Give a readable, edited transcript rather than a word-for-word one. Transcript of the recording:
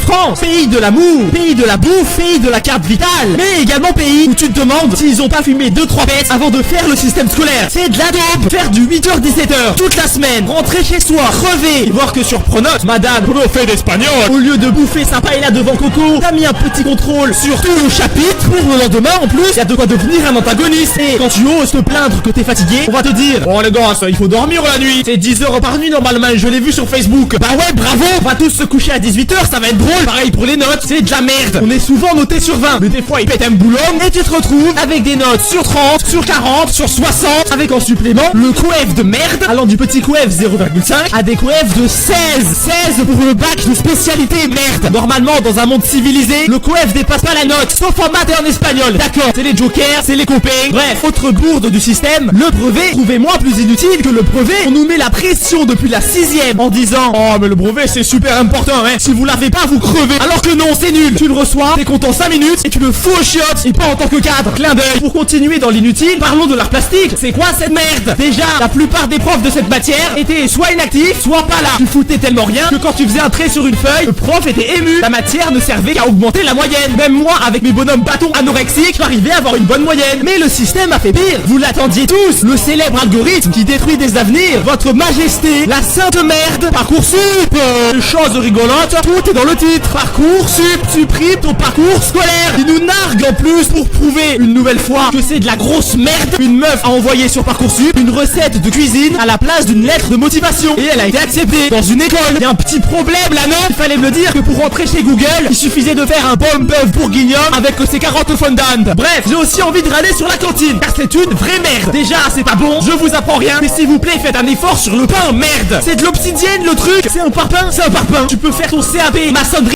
France, pays de l'amour, pays de la bouffe, pays de la carte vitale, mais également pays où tu te demandes s'ils ont pas fumé 2-3 bêtes avant de faire le système scolaire. C'est de la dope. Faire du 8h-17h toute la semaine, rentrer chez soi, crever, et voir que sur Pronote, madame, prof d'espagnol, au lieu de bouffer sympa et là devant Coco, t'as mis un petit contrôle sur tout le chapitre pour le lendemain en plus, y a de quoi devenir un antagoniste. Et quand tu oses te plaindre que t'es fatigué, on va te dire, oh les gars, il faut dormir la nuit, c'est 10 heures par nuit normalement, je l'ai vu sur Facebook. Bah ouais, bravo, on va tous se coucher à 18h, ça va être drôle. Pareil pour les notes, c'est de la merde. On est souvent noté sur 20, mais des fois ils pètent un boulot et tu te retrouves avec des notes sur 30, sur 40, sur 60, avec en supplément le coef de merde, allant du petit coef 0,5 à des coefs de 16 pour le bac de spécialité merde. Normalement, dans un monde civilisé, le coef dépasse pas la note, sauf en maths et en espagnol. D'accord, c'est les jokers, c'est les copains. Bref, autre bourde du système, le brevet, trouvez-moi plus inutile que le brevet. On nous met la pression depuis la 6ème en disant, oh mais le brevet c'est super important, hein. Si vous l'avez pas, vous crevez. Alors que non, c'est nul. Tu le reçois, t'es content 5 minutes et tu le fous aux chiottes, et pas en tant que cadre. Clin d'œil. Pour continuer dans l'inutile, parlons de l'art plastique. C'est quoi cette merde? Déjà, la plupart des profs de cette matière étaient soit inactifs, soit pas là. Tu foutais tellement rien que quand tu faisais un trait sur une feuille, le prof était ému. La matière ne servait qu'à augmenter la moyenne. Même moi, avec mes bonhommes bâtons anorexiques, j'arrivais à avoir une bonne moyenne. Mais le système a fait pire. Vous l'attendiez tous. Le célèbre algorithme qui détruit des avenirs. Votre majesté, la sainte merde. Parcoursup. Chose rigolote, tout est dans le titre. Parcoursup supprime ton parcours scolaire. Il nous nargue en plus pour prouver une nouvelle fois que c'est de la grosse merde. Une meuf a envoyé sur Parcoursup une recette de cuisine à la place d'une lettre de motivation. Et elle a été acceptée dans une école. Il y a un petit problème là, non? Il fallait me le dire que pour rentrer chez Google, il suffisait de faire un bon bœuf bourguignon avec ses carottes fondantes. Bref, j'ai aussi envie de râler sur la cantine, car c'est une vraie merde. Déjà, c'est pas bon, je vous apprends rien, mais s'il vous plaît, faites un effort sur le pain, merde. C'est de l'obsidienne le truc. C'est un parpaing. Tu peux faire ton CAP maçonnerie